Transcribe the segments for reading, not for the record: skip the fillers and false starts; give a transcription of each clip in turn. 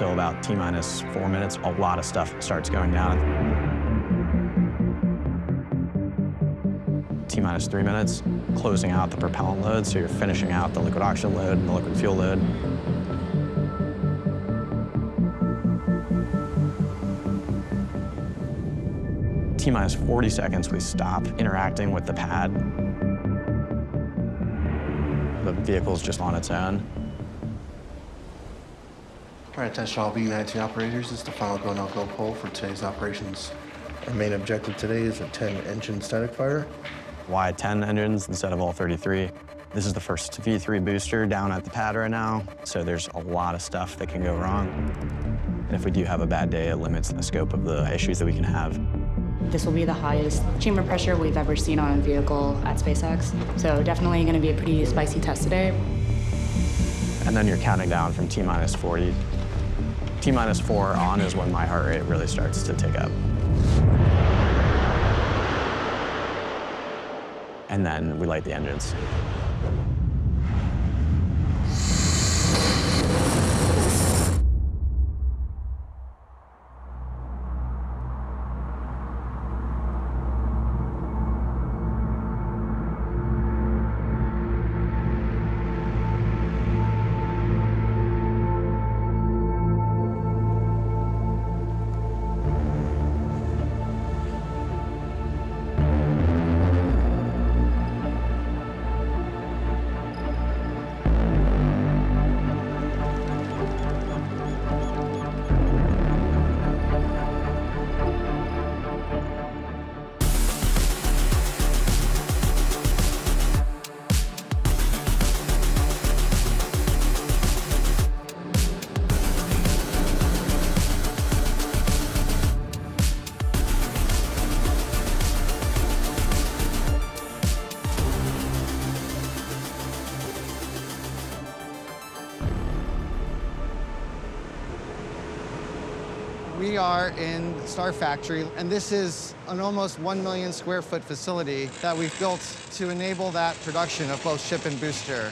until about T-minus 4 minutes, a lot of stuff starts going down. T-minus 3 minutes, closing out the propellant load, so you're finishing out the liquid oxygen load and the liquid fuel load. T-minus 40 seconds, we stop interacting with the pad. The vehicle's just on its own. All right, attention all B-19 operators. This is the final go, no-go poll for today's operations. Our main objective today is a 10-engine static fire. Why 10 engines instead of all 33? This is the first V3 booster down at the pad right now, so there's a lot of stuff that can go wrong. And if we do have a bad day, it limits the scope of the issues that we can have. This will be the highest chamber pressure we've ever seen on a vehicle at SpaceX, so definitely going to be a pretty spicy test today. And then you're counting down from T-minus 40. T-minus 4 on is when my heart rate really starts to tick up. And then we light the engines. We are in the Star Factory, and this is an almost 1 million square foot facility that we've built to enable that production of both ship and booster.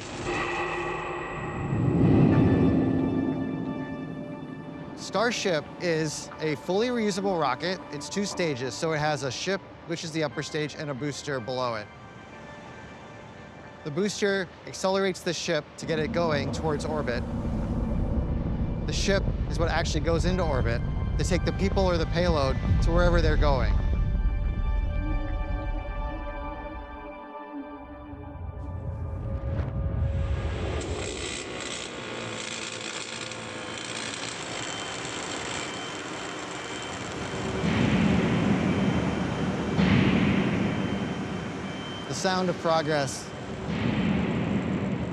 Starship is a fully reusable rocket. It's 2 stages, so it has a ship, which is the upper stage, and a booster below it. The booster accelerates the ship to get it going towards orbit. The ship is what actually goes into orbit to take the people or the payload to wherever they're going. The sound of progress.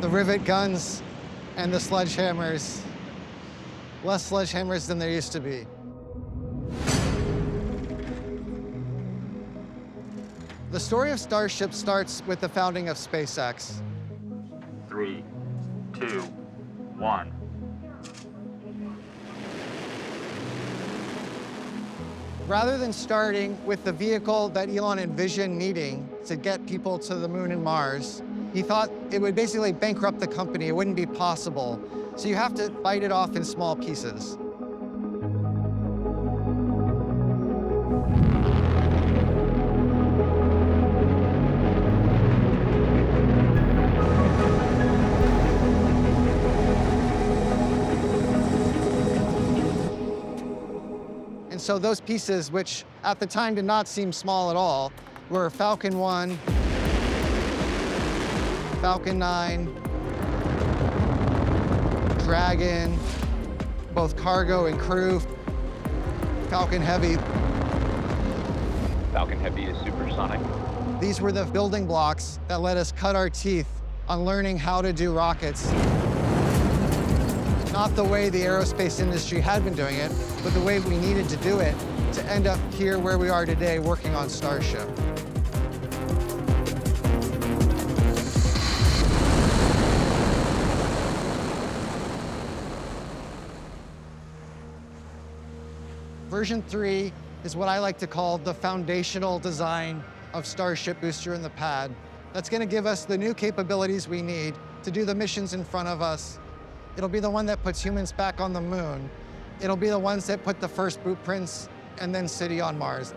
The rivet guns and the sledgehammers. Less sledgehammers than there used to be. The story of Starship starts with the founding of SpaceX. 3, 2, 1. Rather than starting with the vehicle that Elon envisioned needing to get people to the moon and Mars, he thought it would basically bankrupt the company. It wouldn't be possible. So you have to bite it off in small pieces. And so those pieces, which at the time did not seem small at all, were Falcon 1, Falcon 9, Dragon, both cargo and crew, Falcon Heavy. Falcon Heavy is supersonic. These were the building blocks that let us cut our teeth on learning how to do rockets. Not the way the aerospace industry had been doing it, but the way we needed to do it to end up here where we are today working on Starship. Version 3 is what I like to call the foundational design of Starship booster in the pad. That's going to give us the new capabilities we need to do the missions in front of us. It'll be the one that puts humans back on the moon. It'll be the ones that put the first boot prints and then city on Mars.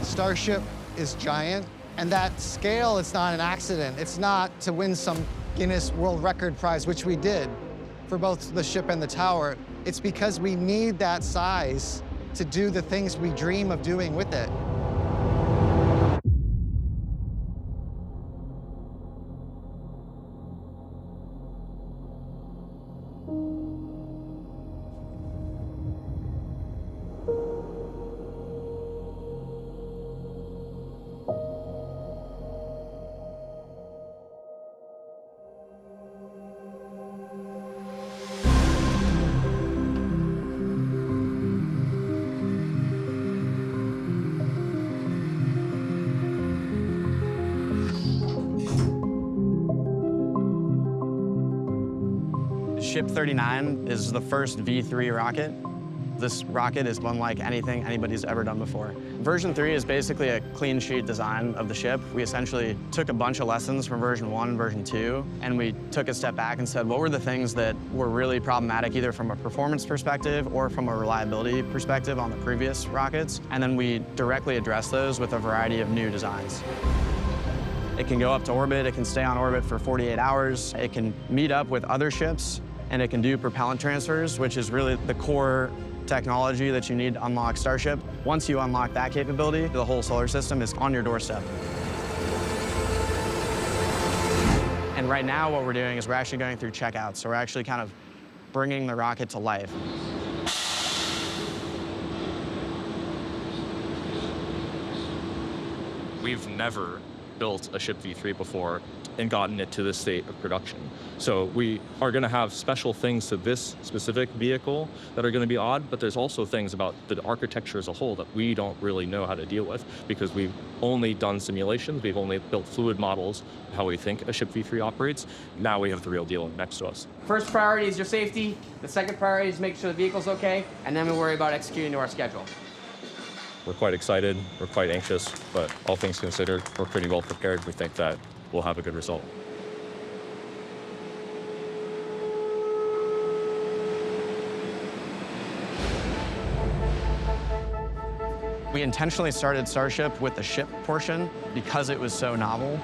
Starship is giant, and that scale is not an accident. It's not to win some Guinness World Record prize, which we did for both the ship and the tower. It's because we need that size to do the things we dream of doing with it. Ship 39 is the first V3 rocket. This rocket is unlike anything anybody's ever done before. Version 3 is basically a clean sheet design of the ship. We essentially took a bunch of lessons from version 1 and version 2, and we took a step back and said, what were the things that were really problematic, either from a performance perspective or from a reliability perspective on the previous rockets? And then we directly addressed those with a variety of new designs. It can go up to orbit, it can stay on orbit for 48 hours, it can meet up with other ships, and it can do propellant transfers, which is really the core technology that you need to unlock Starship. Once you unlock that capability, the whole solar system is on your doorstep. And right now what we're doing is we're actually going through checkouts, so we're actually kind of bringing the rocket to life. We've never built a Ship V3 before and gotten it to this state of production. So we are going to have special things to this specific vehicle that are going to be odd, but there's also things about the architecture as a whole that we don't really know how to deal with because we've only done simulations, we've only built fluid models of how we think a Ship V3 operates. Now we have the real deal next to us. First priority is your safety, the second priority is make sure the vehicle's okay, and then we worry about executing to our schedule. We're quite excited, we're quite anxious, but all things considered, we're pretty well prepared. We think that we'll have a good result. We intentionally started Starship with the ship portion because it was so novel.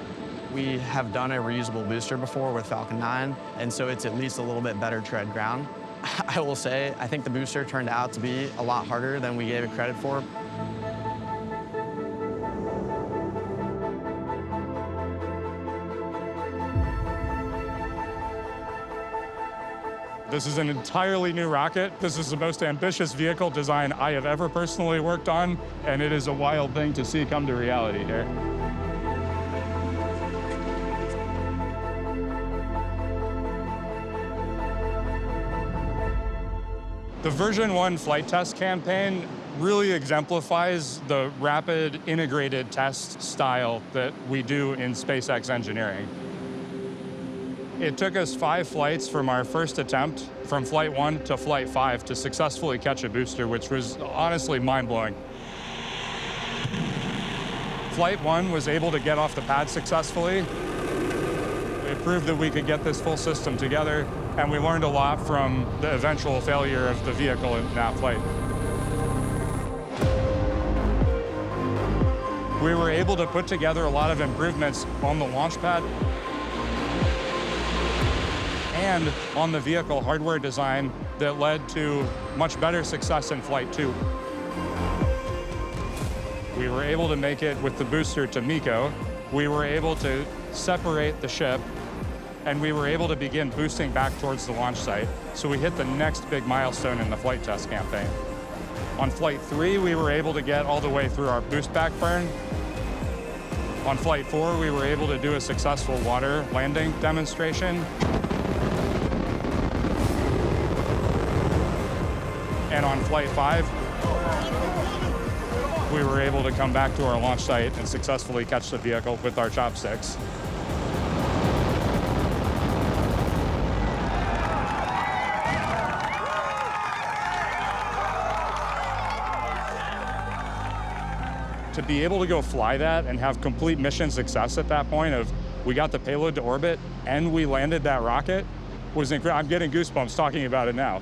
We have done a reusable booster before with Falcon 9, and so it's at least a little bit better tread ground. I will say, I think the booster turned out to be a lot harder than we gave it credit for. This is an entirely new rocket. This is the most ambitious vehicle design I have ever personally worked on, and it is a wild thing to see come to reality here. The version 1 flight test campaign really exemplifies the rapid integrated test style that we do in SpaceX engineering. It took us 5 flights from our first attempt, from Flight 1 to Flight 5, to successfully catch a booster, which was honestly mind-blowing. Flight 1 was able to get off the pad successfully. It proved that we could get this full system together, and we learned a lot from the eventual failure of the vehicle in that flight. We were able to put together a lot of improvements on the launch pad and on the vehicle hardware design that led to much better success in Flight 2. We were able to make it with the booster to MECO. We were able to separate the ship, and we were able to begin boosting back towards the launch site. So we hit the next big milestone in the flight test campaign. On Flight 3, we were able to get all the way through our boost back burn. On Flight 4, we were able to do a successful water landing demonstration. And on Flight 5, we were able to come back to our launch site and successfully catch the vehicle with our chopsticks. to be able to go fly that and have complete mission success at that point of we got the payload to orbit and we landed that rocket was incredible. I'm getting goosebumps talking about it now.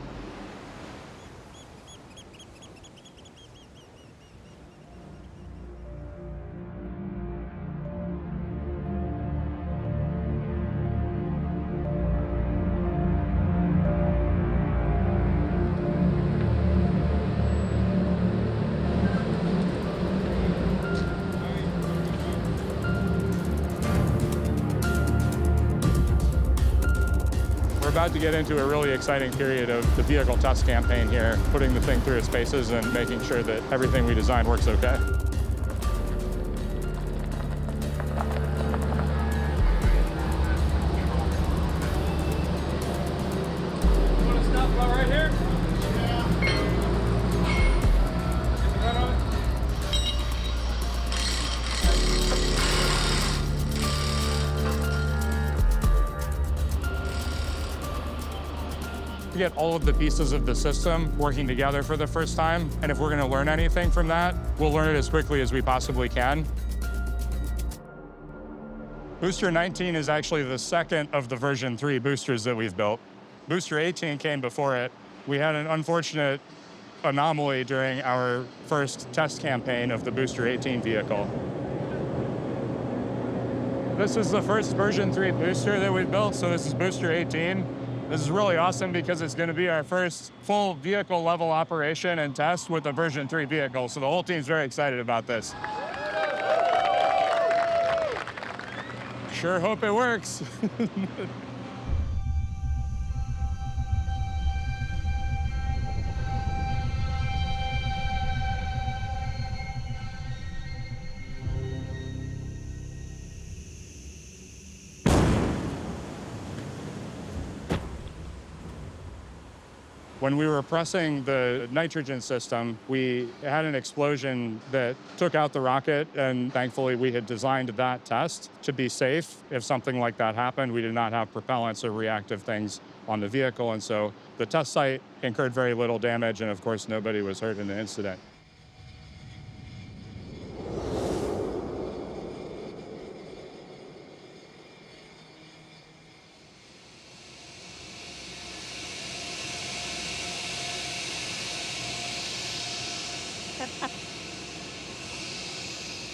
We're about to get into a really exciting period of the vehicle test campaign here, putting the thing through its paces and making sure that everything we design works okay. Want to stop about right here? To get all of the pieces of the system working together for the first time. And if we're going to learn anything from that, we'll learn it as quickly as we possibly can. Booster 19 is actually the second of the version 3 boosters that we've built. Booster 18 came before it. We had an unfortunate anomaly during our first test campaign of the Booster 18 vehicle. This is the first version 3 booster that we've built, so this is Booster 18. This is really awesome because it's going to be our first full vehicle level operation and test with a version 3 vehicle. So the whole team's very excited about this. Sure hope it works. When we were pressing the nitrogen system, we had an explosion that took out the rocket, and thankfully we had designed that test to be safe. If something like that happened, we did not have propellants or reactive things on the vehicle, and so the test site incurred very little damage, and of course nobody was hurt in the incident.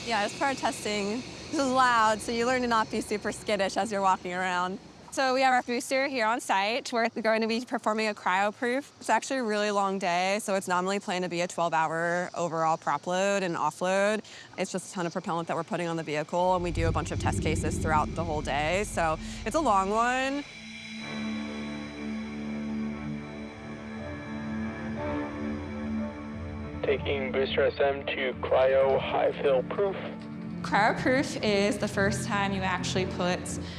Yeah, as part of testing, this is loud, so you learn to not be super skittish as you're walking around. So we have our booster here on site. We're going to be performing a cryo-proof. It's actually a really long day, so it's nominally planned to be a 12-hour overall prop load and offload. It's just a ton of propellant that we're putting on the vehicle, and we do a bunch of test cases throughout the whole day, so it's a long one. Taking booster SM to cryo high fill proof. Cryo-proof is the first time you actually put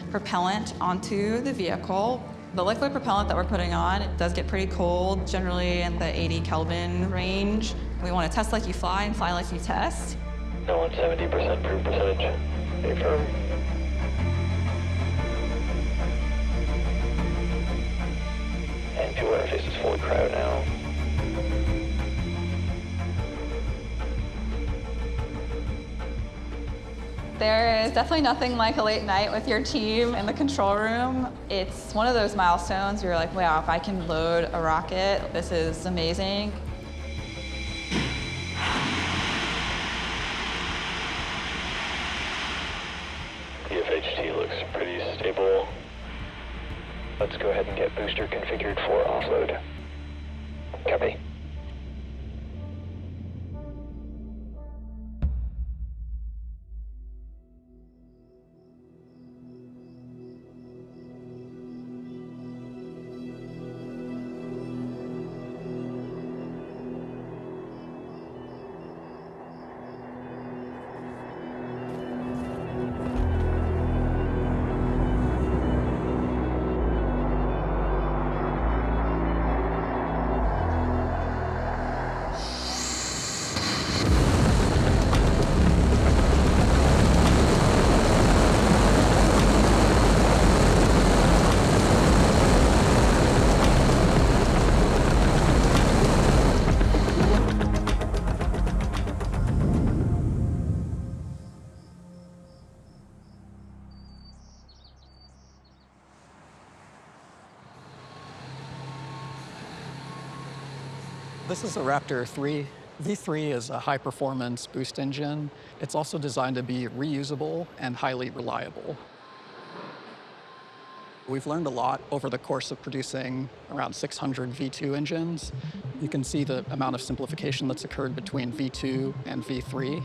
propellant onto the vehicle. The liquid propellant that we're putting on, it does get pretty cold, generally in the 80 Kelvin range. We want to test like you fly and fly like you test. No on 70% proof percentage. Affirm. And fuel interface is fully cryo now. There is definitely nothing like a late night with your team in the control room. It's one of those milestones where you're like, wow, if I can load a rocket, this is amazing. The FHT looks pretty stable. Let's go ahead and get booster configured for offload. Copy. This is a Raptor 3. V3 is a high-performance boost engine. It's also designed to be reusable and highly reliable. We've learned a lot over the course of producing around 600 V2 engines. You can see the amount of simplification that's occurred between V2 and V3.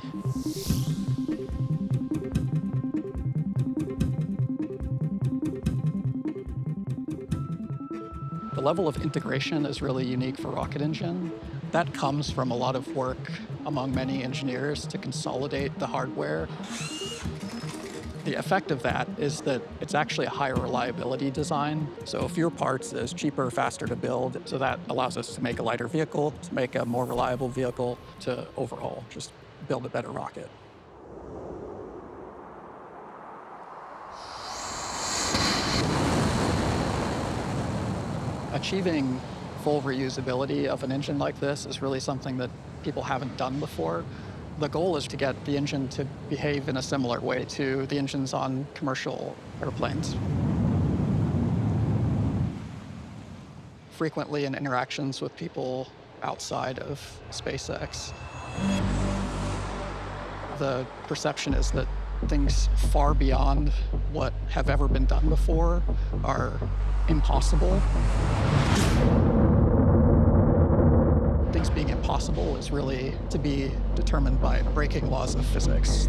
The level of integration is really unique for rocket engine. That comes from a lot of work among many engineers to consolidate the hardware. The effect of that is that it's actually a higher reliability design. So fewer parts is cheaper, faster to build. So that allows us to make a lighter vehicle, to make a more reliable vehicle, to overall just build a better rocket. Achieving full reusability of an engine like this is really something that people haven't done before. The goal is to get the engine to behave in a similar way to the engines on commercial airplanes. Frequently in interactions with people outside of SpaceX, the perception is that things far beyond what have ever been done before are impossible. Things being impossible is really to be determined by breaking laws of physics.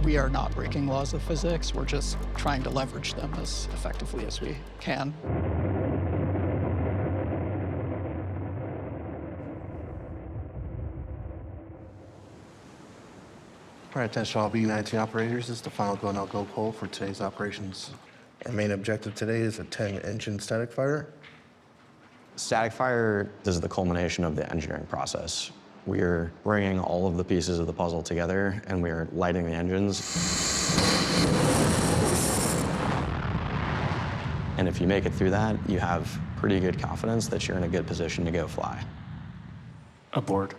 We are not breaking laws of physics, we're just trying to leverage them as effectively as we can. All right, attention all B-19 operators. This is the final go, no-go poll for today's operations. Our main objective today is a 10-engine static fighter. Static fire is the culmination of the engineering process. We are bringing all of the pieces of the puzzle together, and we are lighting the engines. And if you make it through that, you have pretty good confidence that you're in a good position to go fly. Aboard.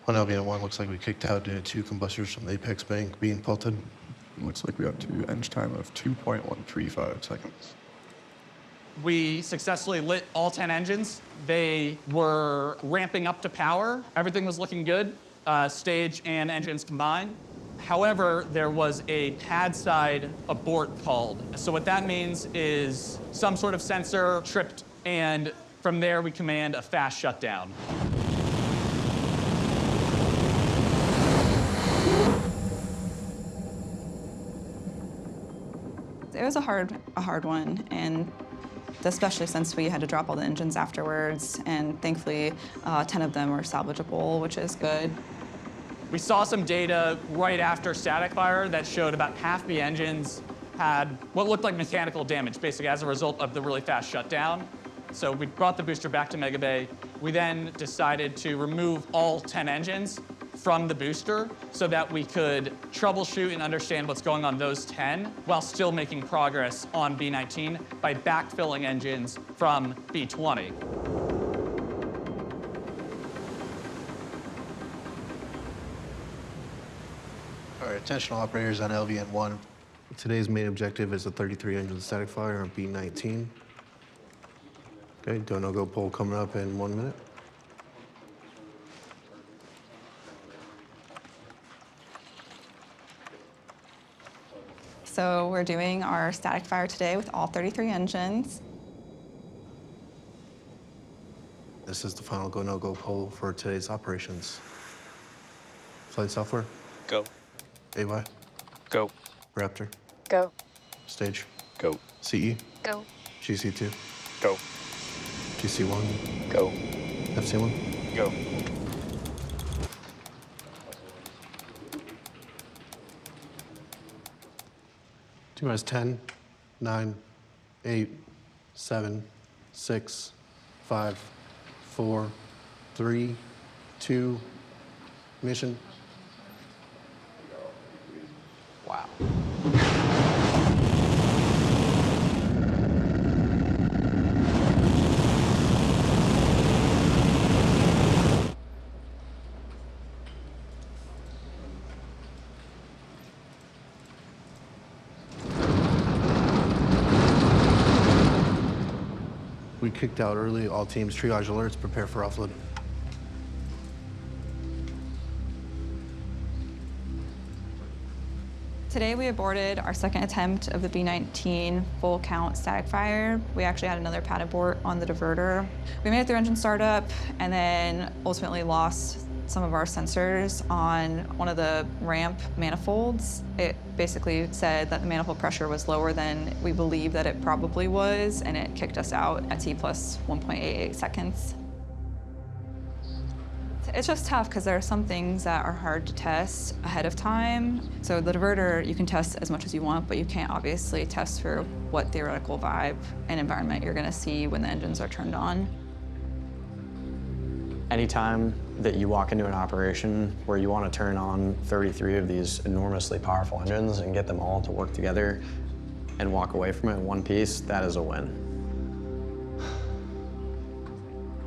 On LVN1, looks like we kicked out due to 2 combustors from the apex bank being pelted. Looks like we have to engine time of 2.135 seconds. We successfully lit all 10 engines. They were ramping up to power. Everything was looking good, stage and engines combined. However, there was a pad side abort called. So what that means is some sort of sensor tripped, and from there we command a fast shutdown. It was a hard one, and especially since we had to drop all the engines afterwards, and thankfully 10 of them were salvageable, which is good. We saw some data right after static fire that showed about half the engines had what looked like mechanical damage, basically as a result of the really fast shutdown. So we brought the booster back to Mega Bay. We then decided to remove all 10 engines from the booster so that we could troubleshoot and understand what's going on those 10 while still making progress on B-19 by backfilling engines from B-20. All right, attention all operators on LVN1. Today's main objective is a 33-engine static fire on B-19. Okay, go, no-go poll coming up in 1 minute. So we're doing our static fire today with all 33 engines. This is the final go, no-go poll for today's operations. Flight software? Go. AY? Go. Raptor? Go. Stage? Go. CE? Go. GC2? Go. GC1? Go. FC1? Go. T-minus 10, 9, 8, 7, 6, 5, 4, 3, 2, mission. Wow. We kicked out early. All teams, triage alerts, prepare for offload. Today we aborted our second attempt of the B-19 full count static fire. We actually had another pad abort on the diverter. We made it through engine startup and then ultimately lost some of our sensors on one of the ramp manifolds. It basically said that the manifold pressure was lower than we believed that it probably was, and it kicked us out at T plus 1.88 seconds. It's just tough because there are some things that are hard to test ahead of time. So the diverter, you can test as much as you want, but you can't obviously test for what theoretical vibe and environment you're going to see when the engines are turned on. Anytime that you walk into an operation where you want to turn on 33 of these enormously powerful engines and get them all to work together and walk away from it in one piece, that is a win.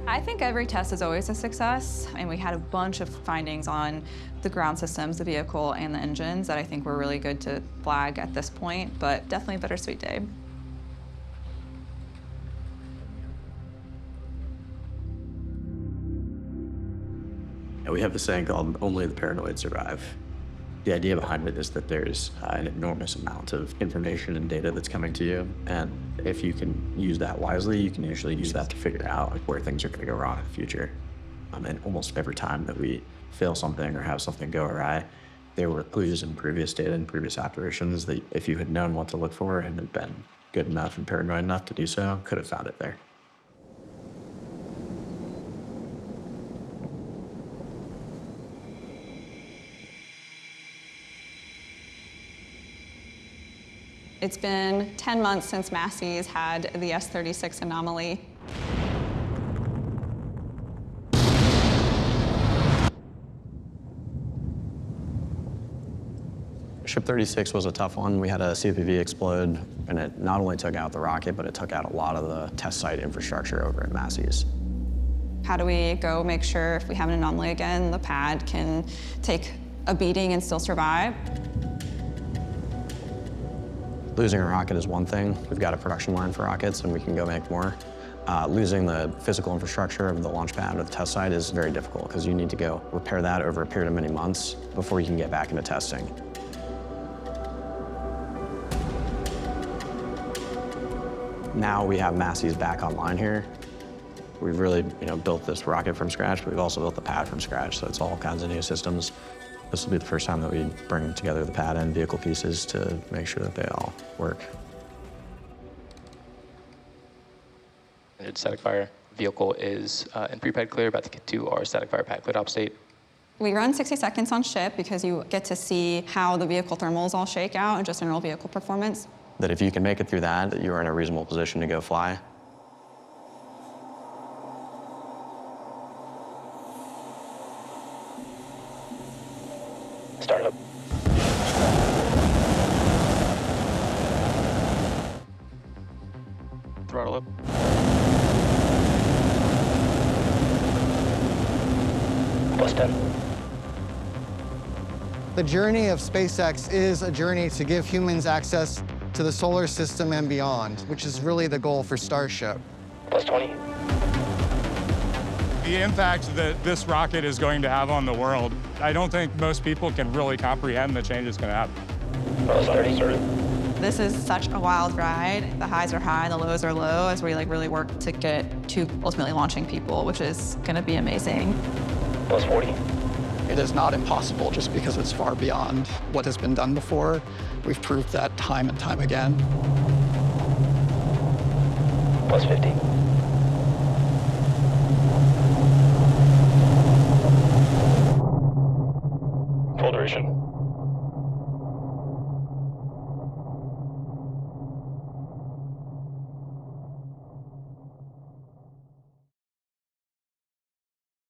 I think every test is always a success, and we had a bunch of findings on the ground systems, the vehicle, and the engines that I think were really good to flag at this point, but definitely a bittersweet day. We have this saying called "only the paranoid survive." The idea behind it is that there's an enormous amount of information and data that's coming to you, and if you can use that wisely, you can usually use that to figure out where things are going to go wrong in the future. And almost every time that we fail something or have something go awry, there were clues in previous data and previous operations that if you had known what to look for and had been good enough and paranoid enough to do so, could have found it there. It's been 10 months since Massey's had the S-36 anomaly. Ship 36 was a tough one. We had a CPV explode, and it not only took out the rocket, but it took out a lot of the test site infrastructure over at Massey's. How do we go make sure if we have an anomaly again, the pad can take a beating and still survive? Losing a rocket is one thing. We've got a production line for rockets, and we can go make more. Losing the physical infrastructure of the launch pad or the test site is very difficult because you need to go repair that over a period of many months before you can get back into testing. Now we have Massey's back online here. We've really, built this rocket from scratch, but we've also built the pad from scratch, so it's all kinds of new systems. This will be the first time that we bring together the pad and vehicle pieces to make sure that they all work. Static fire vehicle is in pre-pad clear, about to get to our static fire pad cleared op state. We run 60 seconds on ship because you get to see how the vehicle thermals all shake out and just general vehicle performance. That if you can make it through that you are in a reasonable position to go fly. Start up. Throttle up. Plus 10. The journey of SpaceX is a journey to give humans access to the solar system and beyond, which is really the goal for Starship. Plus 20. The impact that this rocket is going to have on the world, I don't think most people can really comprehend the change it's going to have. Plus 30. This is such a wild ride. The highs are high, the lows are low as we really work to get to ultimately launching people, which is going to be amazing. Plus 40. It is not impossible just because it's far beyond what has been done before. We've proved that time and time again. Plus 50. Full duration.